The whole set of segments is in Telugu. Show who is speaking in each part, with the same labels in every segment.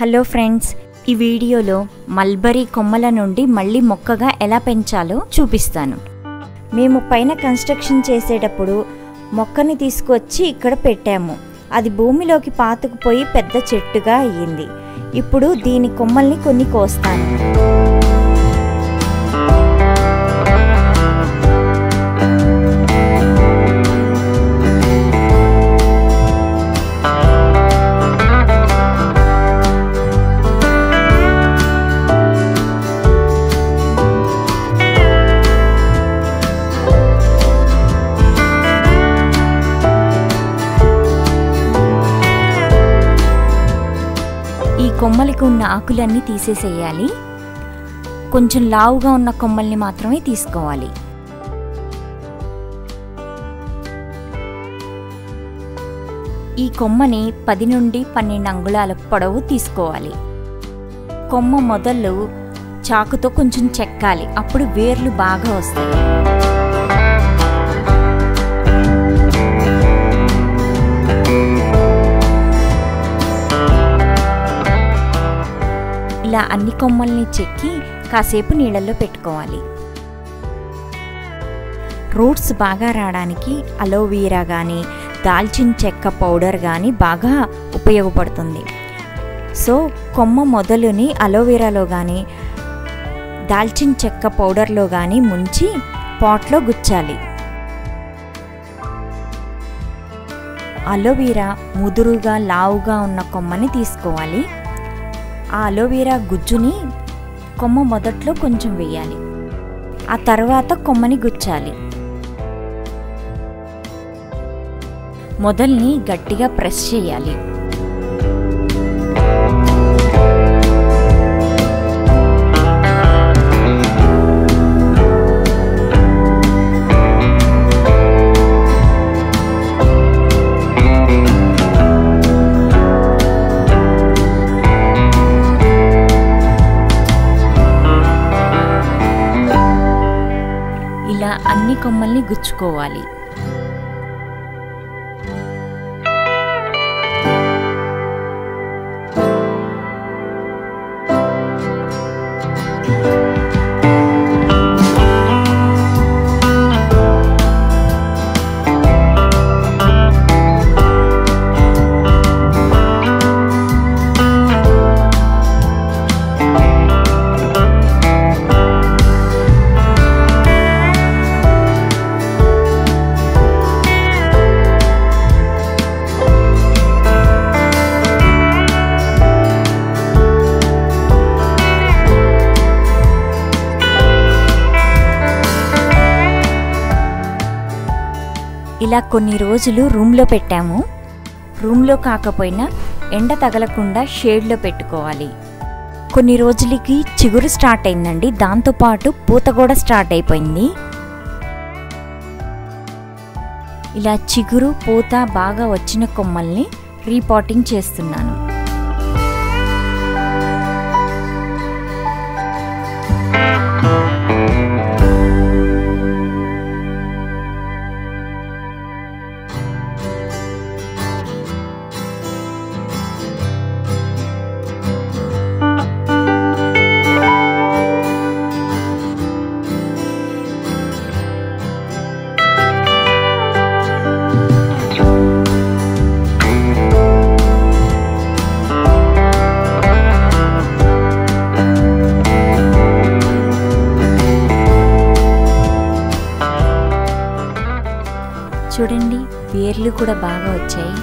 Speaker 1: హలో ఫ్రెండ్స్, ఈ వీడియోలో మల్బరీ కొమ్మల నుండి మళ్ళీ మొక్కగా ఎలా పెంచాలో చూపిస్తాను. మేము పైన కన్స్ట్రక్షన్ చేసేటప్పుడు మొక్కని తీసుకొచ్చి ఇక్కడ పెట్టాము. అది భూమిలోకి పాతుకుపోయి పెద్ద చెట్టుగా అయ్యింది. ఇప్పుడు దీని కొమ్మల్ని కొన్ని కోస్తాను. ఈ కొమ్మలకి ఉన్న ఆకులన్నీ తీసేసేయాలి. కొంచెం లావుగా ఉన్న కొమ్మల్ని మాత్రమే తీసుకోవాలి. ఈ కొమ్మని 10 నుండి 12 అంగుళాల పొడవు తీసుకోవాలి. కొమ్మ మొదళ్ళు చాకుతో కొంచెం చెక్కాలి, అప్పుడు వేర్లు బాగా వస్తాయి. ఇలా అన్ని కొమ్మల్ని చెక్కి కాసేపు నీళ్ళల్లో పెట్టుకోవాలి. రూట్స్ బాగా రావడానికి అలోవీరా కానీ దాల్చిన చెక్క పౌడర్ కానీ బాగా ఉపయోగపడుతుంది. సో కొమ్మ మొదలుని అలోవీరాలో కానీ దాల్చిన చెక్క పౌడర్లో కానీ ముంచి పాట్లో గుచ్చాలి. అలోవీరా ముదురుగా లావుగా ఉన్న కొమ్మని తీసుకోవాలి. ఆ అలోవీరా గుజ్జుని కొమ్మ మొదట్లో కొంచెం వేయాలి. ఆ తర్వాత కొమ్మని గుచ్చాలి. మొదల్ని గట్టిగా ప్రెస్ చేయాలి. ఇలా అన్ని కొమ్మల్ని గుచ్చుకోవాలి. ఇలా కొన్ని రోజులు రూమ్లో పెట్టాము. రూమ్లో కాకపోయినా ఎండ తగలకుండా షేడ్లో పెట్టుకోవాలి. కొన్ని రోజులకి చిగురు స్టార్ట్ అయిందండి. దాంతోపాటు పూత కూడా స్టార్ట్ అయిపోయింది. ఇలా చిగురు పూత బాగా వచ్చిన కొమ్మల్ని రీపాటింగ్ చేస్తున్నాను. చూడండి, వేర్లు కూడా బాగా వచ్చాయి.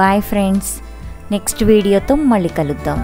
Speaker 1: Bye friends. నెక్స్ట్ వీడియోతో మళ్ళీ కలుద్దాం.